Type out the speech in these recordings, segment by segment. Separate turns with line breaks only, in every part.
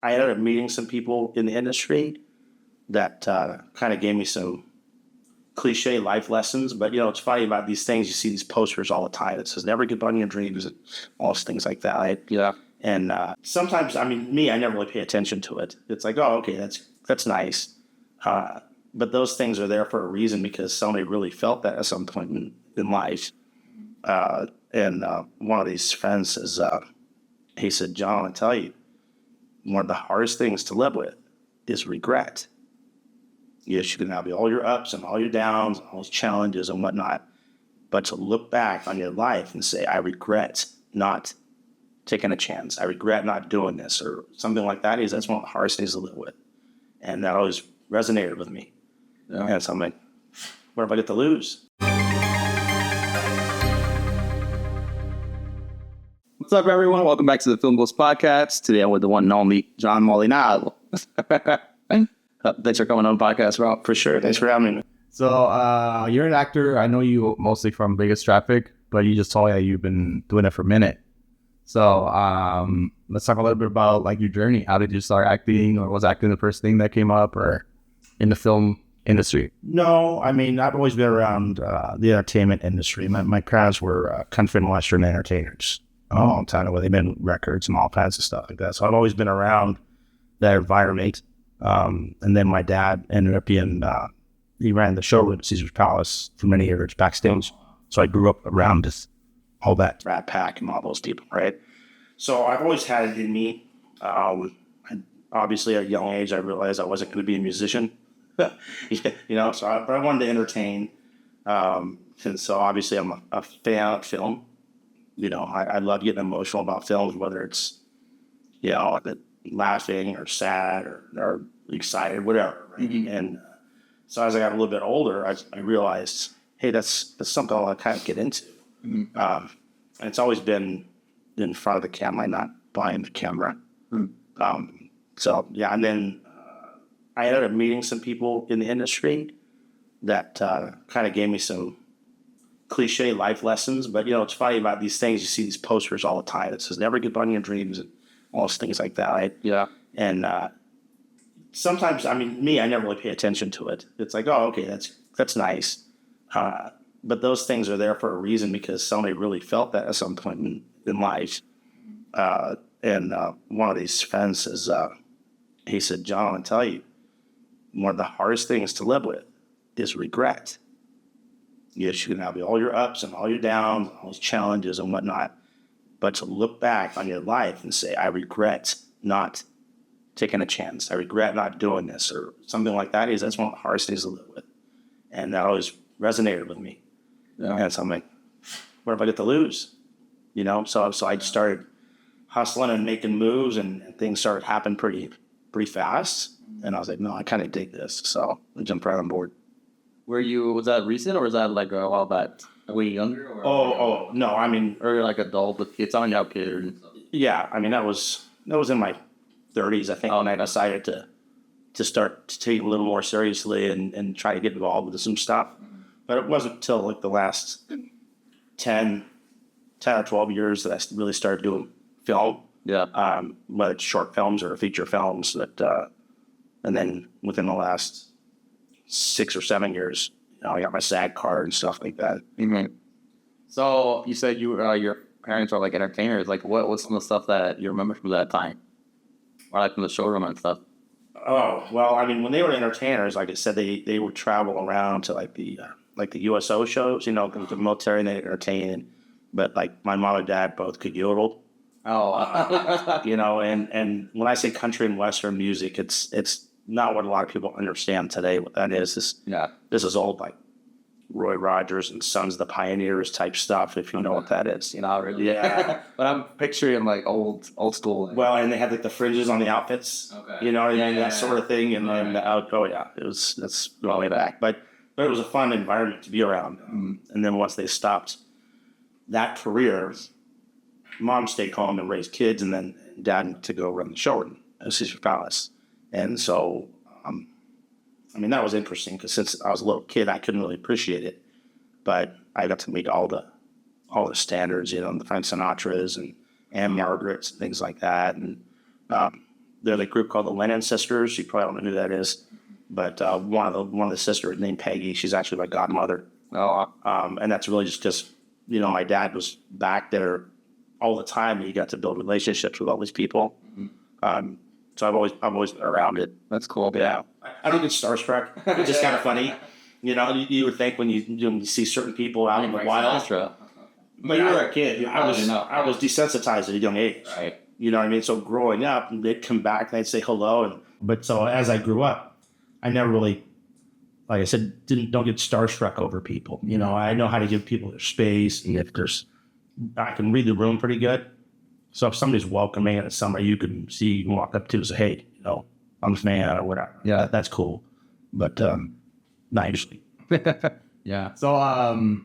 I ended up meeting some people in the industry that kind of gave me some cliche life lessons. But, it's funny about these things. You see these posters all the time that says, never give up on your dreams and all those things like that. Right?
Yeah.
And sometimes, I never really pay attention to it. It's like, oh, okay, that's nice. But those things are there for a reason because somebody really felt that at some point in life. And one of these friends says, he said, John, I tell you, one of the hardest things to live with is regret. Yes, you can have all your ups and all your downs, all these challenges and whatnot, but to look back on your life and say, I regret not taking a chance. I regret not doing this or something like that. That's one of the hardest things to live with. And that always resonated with me. Yeah. And so I'm like, what if I get to lose?
What's up, everyone? Welcome back to the Film Goals Podcast. Today I'm with the one and only John Molinaro. Thanks for coming on the podcast, bro.
For sure. Thanks for having me.
So you're an actor. I know you mostly from Biggest Traffic, but you just told me that you've been doing it for a minute. So let's talk a little bit about like your journey. How did you start acting, or was acting the first thing that came up, or in the film industry?
No, I've always been around the entertainment industry. My parents were country and western entertainers a long time ago. They've been records and all kinds of stuff like that. So I've always been around that environment. And then my dad ended up being, he ran the showroom at Caesar's Palace for many years backstage. So I grew up around all that Rat Pack and all those people, right? So I've always had it in me. Obviously at a young age, I realized I wasn't going to be a musician, but I wanted to entertain. And so obviously I'm a fan of film. I love getting emotional about films, whether it's, laughing or sad or excited, whatever. Right? Mm-hmm. And so as I got a little bit older, I realized, hey, that's something I want to kind of get into. Mm-hmm. And it's always been in front of the camera, not behind the camera. Mm-hmm. And then I ended up meeting some people in the industry that kind of gave me some cliche life lessons. But, it's funny about these things. You see these posters all the time that says, never give up on your dreams and all those things like that. Right?
Yeah.
And sometimes, I never really pay attention to it. It's like, oh, okay, that's nice. But those things are there for a reason because somebody really felt that at some point in life. And one of these friends says, he said, John, I tell you, one of the hardest things to live with is regret. Yes, you can have all your ups and all your downs, all these challenges and whatnot. But to look back on your life and say, I regret not taking a chance. I regret not doing this or something like that. That's one of the hardest things to live with. And that always resonated with me. Yeah. And so I'm like, what if I get to lose? So I started hustling and making moves and things started happening pretty fast. And I was like, no, I kind of dig this. So I jumped right on board.
Was that recent or was that like a while back? Were you younger?
Or no,
or you're like adult with kids on your kid.
Yeah, that was in my 30s, I think, when I decided to start to take it a little more seriously and try to get involved with some stuff. But it wasn't until like the last 10 or 12 years that I really started doing film.
Yeah.
Whether it's short films or feature films and then within the last 6 or 7 years, I got my SAG card and stuff like that.
Mm-hmm. So you said your parents are like entertainers. Like what's some of the stuff that you remember from that time? Or like from the showroom and stuff?
Oh, well, when they were entertainers, like I said, they would travel around to like the USO shows, the military, and they entertain. But like my mom and dad both could yodel.
Oh.
And when I say country and western music, it's not what a lot of people understand today. What that is, this is old, like Roy Rogers and Sons of the Pioneers type stuff, if you know what that is.
Really.
Yeah.
But I'm picturing like old school.
Well, and they had like the fringes on the outfits. Okay. That sort of thing. And then that's going way back. But it was a fun environment to be around. And then once they stopped that career, mom stayed home and raised kids, and then dad to go run the showroom at Caesar's Palace. And so, that was interesting because since I was a little kid, I couldn't really appreciate it. But I got to meet all the standards, the Frank Sinatras and Margarets and things like that. And They're the group called the Lennon Sisters. You probably don't know who that is, but one of the sisters named Peggy. She's actually my godmother.
Oh,
And that's really just my dad was back there all the time, and he got to build relationships with all these people. So I've always been around it.
that's cool.
Yeah, I don't get starstruck. It's just kind of funny. You would think when you see certain people out in the wild.
Extra.
But you were a kid. I was desensitized at a young age.
Right.
You know what I mean? So growing up, they'd come back and they'd say hello. But so as I grew up, I never really, like I said, don't get starstruck over people. I know how to give people their space. And I can read the room pretty good. So if somebody's welcoming and it's somebody you can see, you can walk up to and say, hey, I'm a fan or whatever.
Yeah.
That's cool. But not usually.
Yeah. So,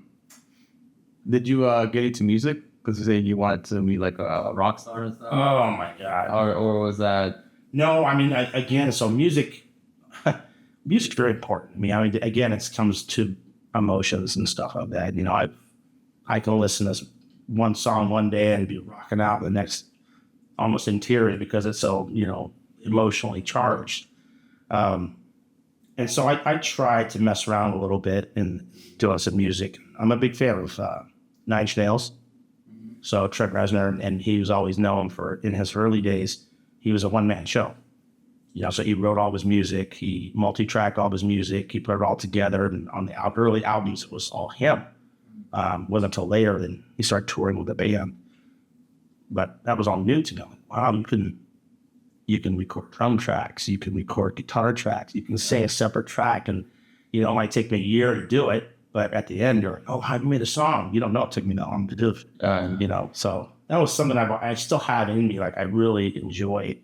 did you get into music? Because you said you wanted to be like a rock star and stuff?
Oh, my God.
Or was that...
No, I mean, again, so music's very important. I mean, again, it comes to emotions and stuff like that. I can listen to one song one day and be rocking out the next, almost in tears because it's so, emotionally charged. And so I try to mess around a little bit and doing some music. I'm a big fan of Nine Inch Nails. So Trent Reznor, and he was always known for, in his early days, he was a one-man show. So he wrote all his music, he multi-tracked all his music, he put it all together, and on the early albums, it was all him. Wasn't until later that he started touring with the band. But that was all new to me. Wow, you can record drum tracks, you can record guitar tracks, you can say a separate track, and it might take me a year to do it, but at the end, you're like, oh, how you made a song? You don't know it took me that long to do it. So that was something I still have in me. Like, I really enjoy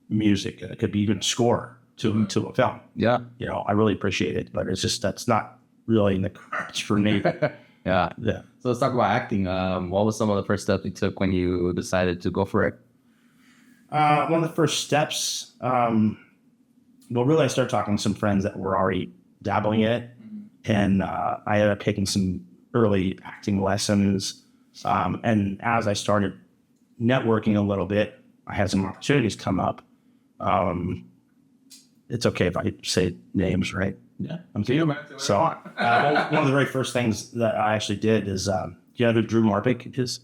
music. It could be even score to a film.
Yeah.
I really appreciate it, but it's just, that's not really in the cards for me.
Yeah.
Yeah.
So let's talk about acting. What was some of the first steps you took when you decided to go for it?
One of the first steps, really, I started talking to some friends that were already dabbling in it, and I ended up taking some early acting lessons. And as I started networking a little bit, I had some opportunities come up. It's okay if I say names, right?
Yeah.
So one of the very first things that I actually did is, do you know who Drew Marpick is?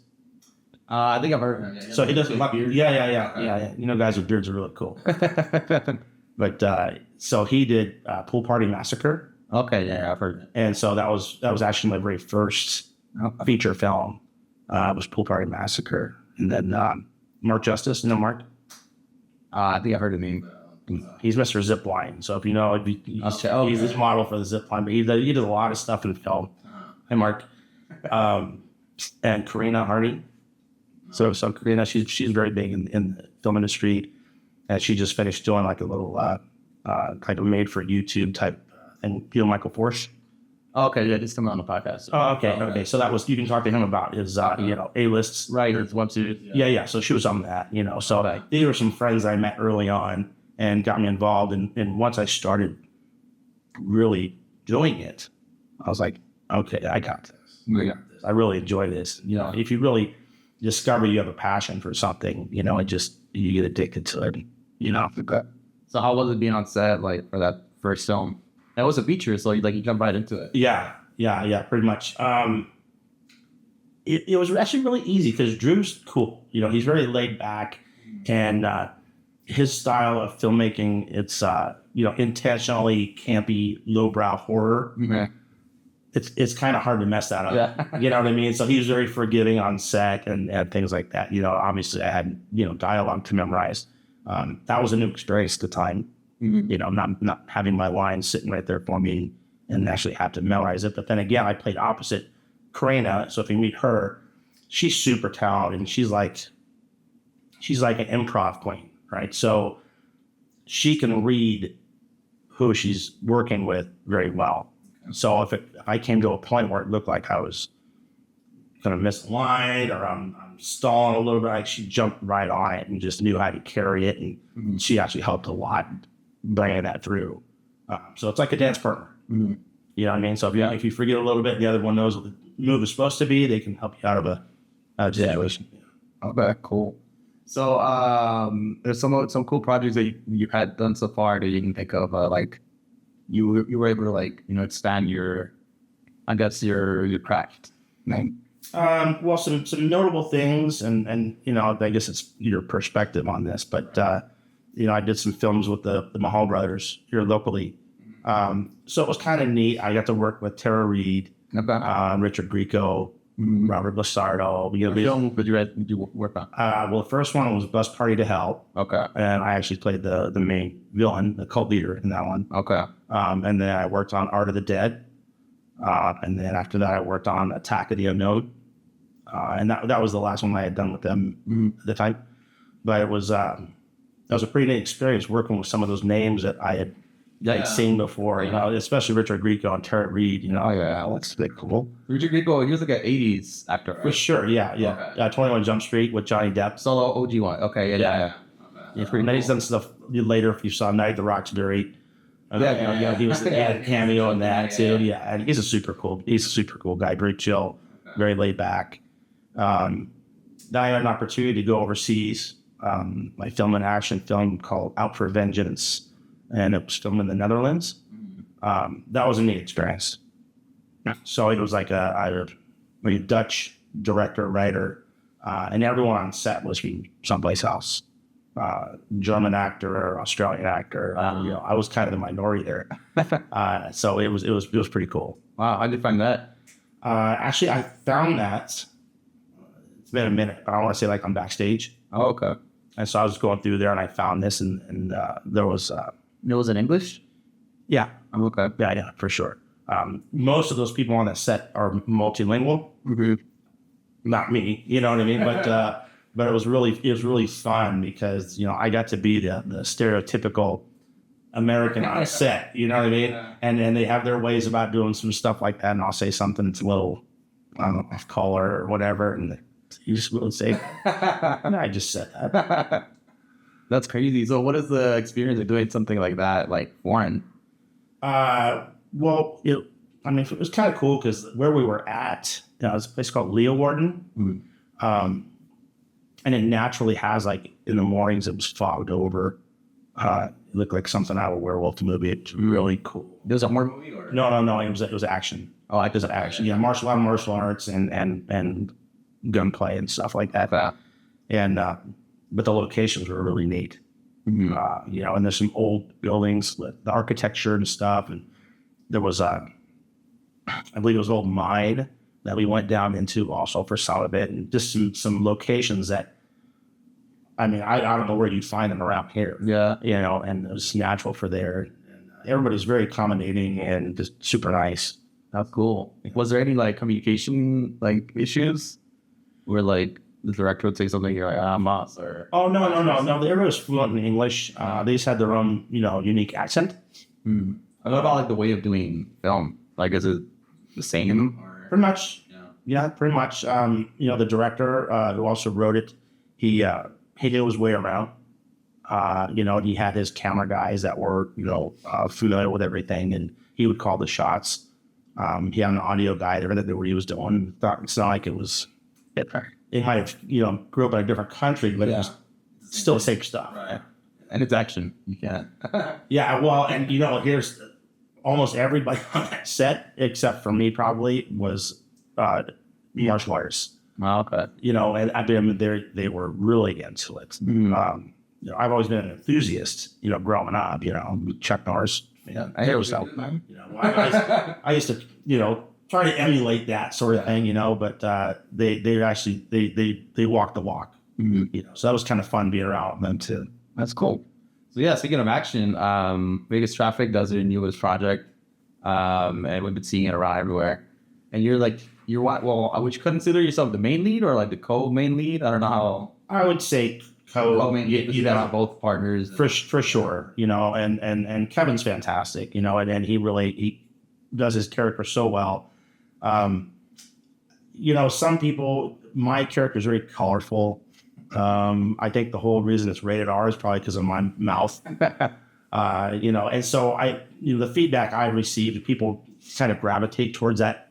I think I've heard of it.
So he doesn't love you. Yeah. Guys with beards are really cool. But so he did Pool Party Massacre.
Okay, yeah, I've heard it.
And so that was actually my very first feature film. Was Pool Party Massacre. And then Mark Justice, Mark?
I think I heard the name.
He's Mr. Zipline. So if you know, he's this model for the Zipline, but he did a lot of stuff in film. Hey, Mark. And Karina Hardy. So Karina, she's very big in the film industry, and she just finished doing like a little kind of made for YouTube type thing. Michael Force.
Oh, okay, yeah, just coming on the podcast.
Oh, okay. So that was, you can talk to him about his A-lists.
Right, his web series.
Yeah. So she was on that, So these were some friends I met early on and got me involved. And once I started really doing it, I was like, okay, I got this. I really enjoy this. If you really discover you have a passion for something, you get addicted to it.
Okay. So how was it being on set, like, for that first film? That was a feature, so you jump right into it.
Yeah, pretty much. It was actually really easy because Drew's cool. He's very laid back, and his style of filmmaking, it's intentionally campy, lowbrow horror.
Mm-hmm.
It's kind of hard to mess that up.
Yeah.
You know what I mean? So he was very forgiving on set and things like that. Obviously I had, dialogue to memorize. That was a new experience at the time. Mm-hmm. Not having my lines sitting right there for me and actually have to memorize it. But then again, I played opposite Karina. So if you meet her, she's super talented, and she's like an improv queen, right? So she can read who she's working with very well. So if I came to a point where it looked like I was going to miss a line or I'm stalling a little bit, like, she jumped right on it and just knew how to carry it. And she actually helped a lot bringing that through. So it's like a dance partner. Mm-hmm. You know what I mean? So if you forget a little bit, the other one knows what the move is supposed to be, they can help you out of a situation.
Okay, cool. So there's some cool projects that you had done so far that you can think of, like you were able to like expand your, I guess your craft. Right?
Well, some notable things, and I guess it's your perspective on this, but I did some films with the Mahal brothers here locally. So it was kind of neat. I got to work with Tara Reid, Richard Grieco, Robert Blasardo.
Film did you work on?
Well, the first one was Bus Party to Hell.
Okay.
And I actually played the main villain, the cult leader in that one.
Okay.
And then I worked on Art of the Dead. And then after that, I worked on Attack of the Unknown. And that was the last one I had done with them at the time. But it was that was a pretty neat experience working with some of those names that I had seen before, especially Richard Grieco and Tara Reid, that's pretty cool.
Richard Grieco, he was like an 80s actor, right?
For sure, yeah. Okay. 21 Jump Street with Johnny Depp.
Solo OG one. Okay, yeah.
And then he's done stuff later if you saw Night at the Roxbury. He was he had a cameo in that too. Yeah, and he's a super cool guy, very chill, very laid back. Then I had an opportunity to go overseas. I filmed an action film called Out for Vengeance, and it was filmed in the Netherlands. That was a neat experience. So it was like a Dutch director, writer, and everyone on set was from someplace else. German actor or Australian actor. I was kind of the minority there. So it was pretty cool.
Wow, how did you find that?
Actually, I found that it's been a minute, but I want to say like I'm backstage.
Oh, okay.
And so I was going through there and I found this, and there was.
It was in English?
Yeah.
Okay.
Yeah, for sure. Most of those people on that set are multilingual.
Mm-hmm.
Not me, you know what I mean? But it was really fun because I got to be the stereotypical American on set, you know what I mean? Yeah. And they have their ways about doing some stuff like that, and I'll say something that's a little, I don't know, off color or whatever, and you just will say, no, I just said that.
That's crazy. So what is the experience of doing something like that, like foreign?
Well, it was kind of cool because where we were at, it was a place called Leeuwarden. Mm-hmm. And it naturally has, like, in the mornings, it was fogged over. It looked like something out of a werewolf movie. It's really cool.
It was a horror movie? Or?
No. It was action.
Oh,
it was action. Yeah, martial arts and gunplay and stuff like that.
Yeah.
And but the locations were really neat. Mm-hmm. And there's some old buildings with the architecture and stuff. And there was I believe it was an old mine that we went down into also for some of it, and just some locations that, I don't know where you'd find them around here.
Yeah.
And it was natural for there. And everybody's very accommodating and just super nice.
That's cool. Was there any like communication like issues where like the director would say something, you're like, I'm boss, or?
Oh, no. Everybody was fluent in English. They just had their own, unique accent.
Hmm. What about like the way of doing film? Like, is it the same?
Pretty much. Yeah, pretty much. The director who also wrote it, he knew his way around. He had his camera guys that were, familiar with everything, and he would call the shots. He had an audio guy there that knew what he was doing. It's not like it was, it might have, grew up in a different country, but it was still the same stuff.
Right. And it's action. You can't.
Yeah, well, and here's almost everybody on that set, except for me probably, was martial artists.
Wow, okay.
And they were really into it. Mm-hmm. I've always been an enthusiast, growing up, Chuck Norris.
I hear what's up.
I used to, try to emulate that sort of thing, but they actually they walk the walk. Mm-hmm. So that was kind of fun being around them too.
That's cool. So yeah, speaking of action, Vegas Traffic does their newest project, and we've been seeing it around everywhere. And you're what? Well, would you consider yourself the main lead or like the co-main lead? I don't know how.
I would say
co-main lead. You got both partners
for sure. And Kevin's fantastic. And he does his character so well. Some people, my character is very colorful. I think the whole reason it's rated R is probably because of my mouth. And so the feedback I received, people kind of gravitate towards that.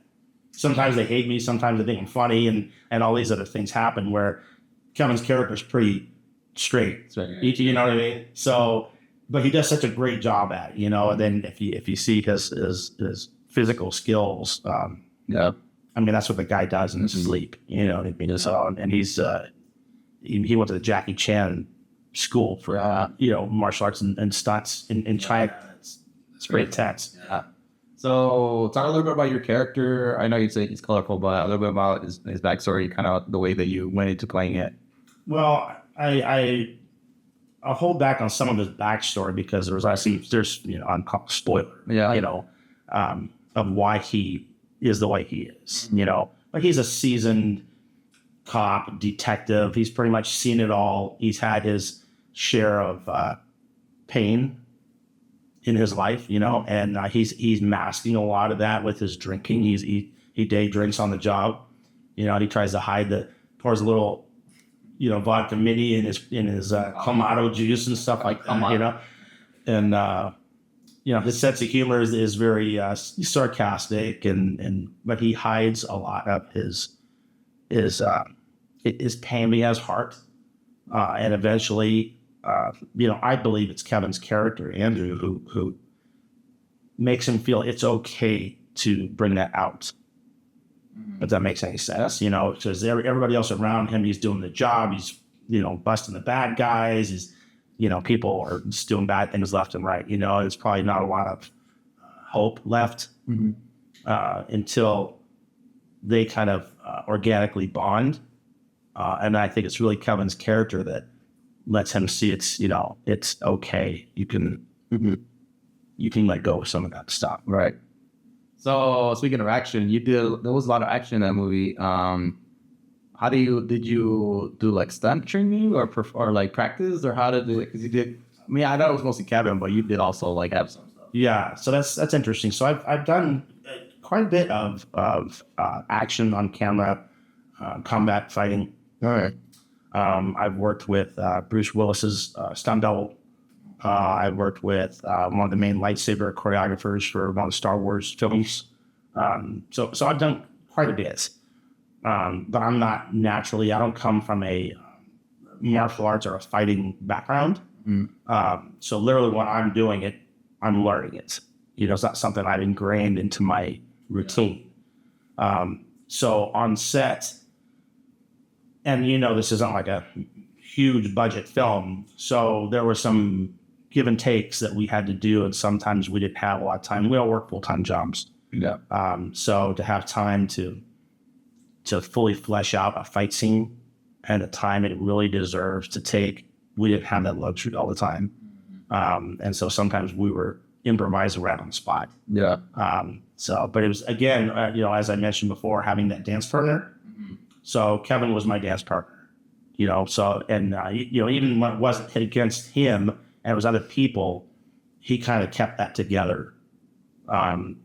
Sometimes they hate me, sometimes they think I'm funny, and all these other things happen where Kevin's character is pretty straight.
Straight.
You know what I mean? So, but he does such a great job at it, you know. And then if you see his physical skills,
Yeah.
I mean, that's what the guy does in his sleep, you know what I mean? So, and he went to the Jackie Chan school for, you know, martial arts and stunts in China. It's pretty intense.
Yeah. So talk a little bit about your character. I know you say he's colorful, but a little bit about his backstory, kind of the way that you went into playing it.
Well, I'll hold back on some of his backstory because there's you know, I'm called spoiler,
Yeah.
you know, of why he is the way he is, you know. But he's a seasoned cop, detective. He's pretty much seen it all. He's had his share of pain in his life, you know, and he's masking a lot of that with his drinking. He day drinks on the job, you know, and he tries to hide pours a little, you know, vodka mini in his Clamato juice and stuff like that, you know, and you know, his sense of humor is very sarcastic but he hides a lot of his pain. He has heart, and eventually, you know, I believe it's Kevin's character, Andrew, who makes him feel it's okay to bring that out. If that makes any sense, you know, because everybody else around him, he's doing the job. He's, you know, busting the bad guys. He's, you know, people are just doing bad things left and right. You know, there's probably not a lot of hope left until they kind of organically bond. And I think it's really Kevin's character that lets him see it's, you know, it's okay. You can let go of some of that stuff.
Right. So speaking of action, there was a lot of action in that movie. Did you do like stunt training or like practice, or how did you, because you did, I mean, I know it was mostly Kevin, but you did also like have some stuff.
Yeah. So that's interesting. So I've done quite a bit of action on camera, combat fighting.
All right.
I've worked with Bruce Willis's stunt double. I've worked with one of the main lightsaber choreographers for one of the Star Wars films. So I've done quite a bit. But I'm not naturally, I don't come from a martial arts or a fighting background. So literally when I'm doing it, I'm learning it. You know, it's not something I've ingrained into my routine. So on set, and you know, this isn't like a huge budget film. So there were some give and takes that we had to do. And sometimes we didn't have a lot of time. We all work full-time jobs.
Yeah.
So to have time to fully flesh out a fight scene and the time it really deserves to take, we didn't have that luxury all the time. And so sometimes we were improvising right on the spot.
Yeah.
But it was, again, you know, as I mentioned before, having that dance partner. So Kevin was my dance partner, you know, so, and, you know, even when it wasn't against him and it was other people, he kind of kept that together.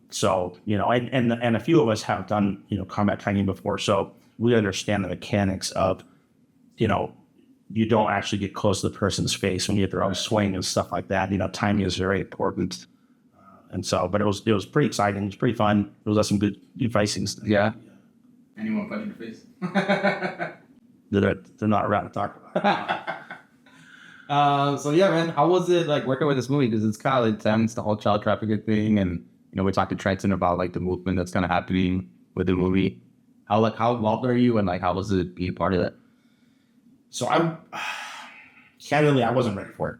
So, you know, and a few of us have done, you know, combat training before. So we understand the mechanics of, you know, you don't actually get close to the person's face when you throw a swing and stuff like that. You know, timing is very important. And so, but it was pretty exciting. It was pretty fun. It was some good fighting stuff.
Yeah. Anyone punch in the face?
They're not around to talk about.
So yeah, man, how was it like working with this movie? Because it's kind of intense, the whole child trafficking thing, and you know, we talked to Trenton about like the movement that's kind of happening with the movie. How involved are you, and like how was it being part of that?
So candidly, I wasn't ready for it.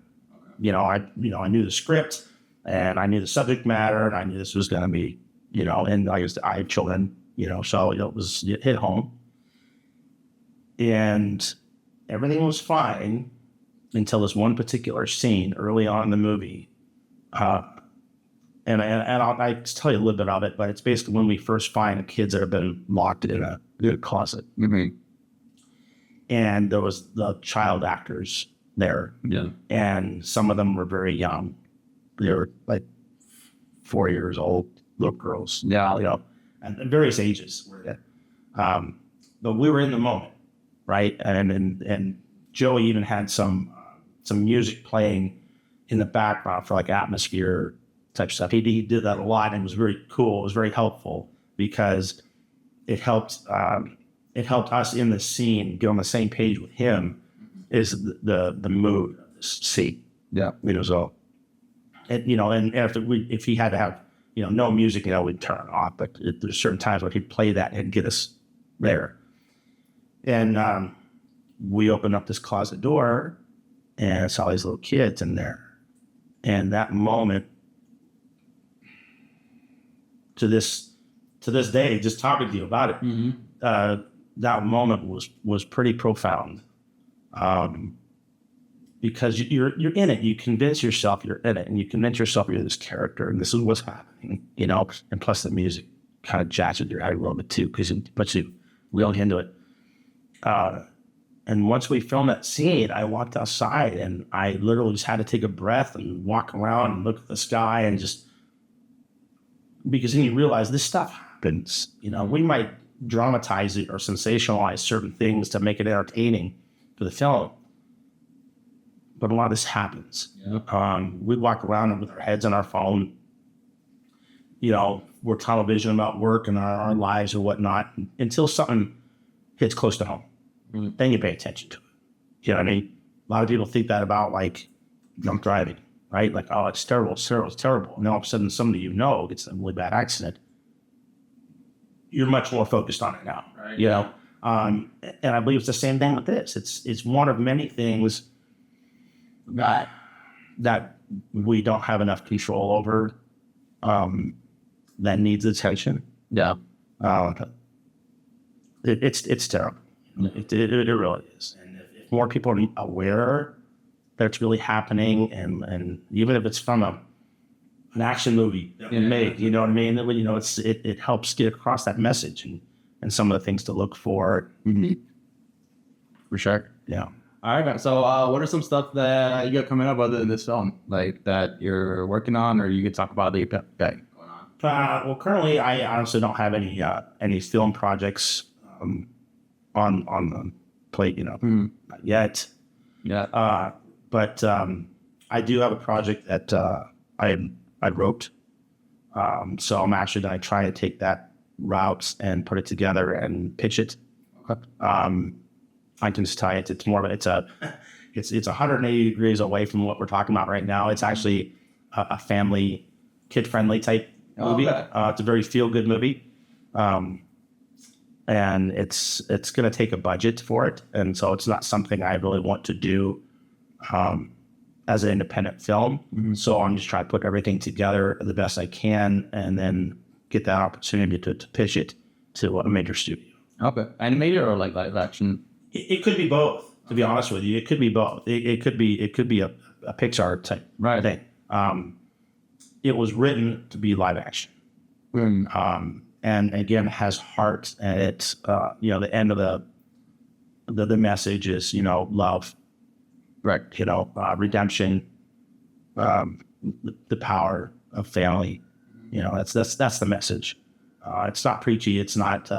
You know, I knew the script and I knew the subject matter and I knew this was going to be, you know, and I had children, you know, so it hit home and everything was fine until this one particular scene early on in the movie. And I'll tell you a little bit of it, but it's basically when we first find the kids that have been locked in a closet.
Mm-hmm.
And there was the child actors there.
Yeah. And
some of them were very young. They were like 4 years old, little girls.
Yeah.
You know, and various ages. But we were in the moment, right? And Joey even had some music playing in the background for like atmosphere type stuff. He did that a lot and it was very cool. It was very helpful because it helped us in the scene get on the same page with him is the mood of the scene.
Yeah.
So, and if he had to have, no music, we'd turn it off. But there's certain times where he'd play that and get us there. And we opened up this closet door and saw these little kids in there. And that moment, to this day, just talking to you about it, that moment was pretty profound. Because you're in it, you convince yourself you're in it, and you convince yourself you're this character, and this is what's happening, And plus, the music kind of jacks with your head a little bit too, because it puts you really into it. And once we filmed that scene, I walked outside, and I literally just had to take a breath and walk around and look at the sky, and just because then you realize this stuff happens. We might dramatize it or sensationalize certain things to make it entertaining for the film. But a lot of this happens. Yeah. We walk around with our heads on our phone. We're television about work and our lives or whatnot until something hits close to home. Mm-hmm. Then you pay attention to it. You know what I mean? A lot of people think that about like drunk driving, right? Like, oh, it's terrible, it's terrible, it's terrible. And all of a sudden somebody gets in a really bad accident. You're much more focused on it now, right? And I believe it's the same thing with this. It's one of many things that we don't have enough control over, that needs attention.
Yeah.
It's terrible. It really is. And if more people are aware that it's really happening, and even if it's from an action movie that we made, you know what I mean? It helps get across that message and some of the things to look for.
Mm-hmm. For sure.
Yeah.
All right, man. So what are some stuff that you got coming up other than this film, like that you're working on, or you could talk about the going on?
Well, currently, I honestly don't have any film projects on the plate, not yet.
Yeah.
But I do have a project that I wrote. So I'm actually going to try to take that route and put it together and pitch it.
Okay.
I can just tell you, it's more of it's 180 degrees away from what we're talking about right now. It's actually a family, kid-friendly type movie. Okay. It's a very feel-good movie. And it's going to take a budget for it. And so it's not something I really want to do as an independent film. Mm-hmm. So I'm just trying to put everything together the best I can and then get that opportunity to pitch it to a major studio.
Okay. Animated or like live action?
It could be both, to be honest with you. It could be both. It could be a Pixar type thing. It was written to be live action. And again, it has heart, and it's the end of the message is love,
right?
Redemption, the power of family. That's the message. It's not preachy. It's not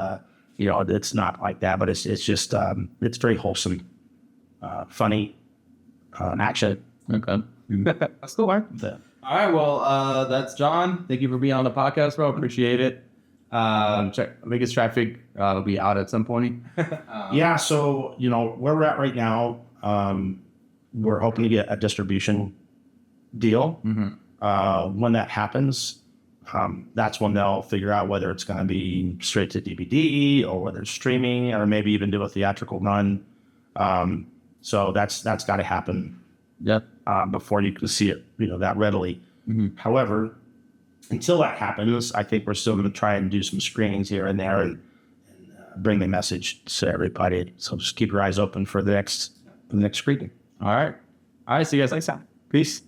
it's not like that. But it's just it's very wholesome, funny, action.
Okay, that's cool, right? All right, well, that's John. Thank you for being on the podcast, bro. Appreciate it. Vegas Traffic will be out at some point.
Yeah, so where we're at right now, we're hoping to get a distribution deal. Mm-hmm. When that happens, that's when they'll figure out whether it's going to be straight to DVD or whether it's streaming or maybe even do a theatrical run. So that's got to happen.
Yeah.
Before you can see it, that readily. Mm-hmm. However, until that happens, I think we're still going to try and do some screenings here and there and bring the message to everybody. So just keep your eyes open for the next screening.
All right. See you guys next time.
Peace.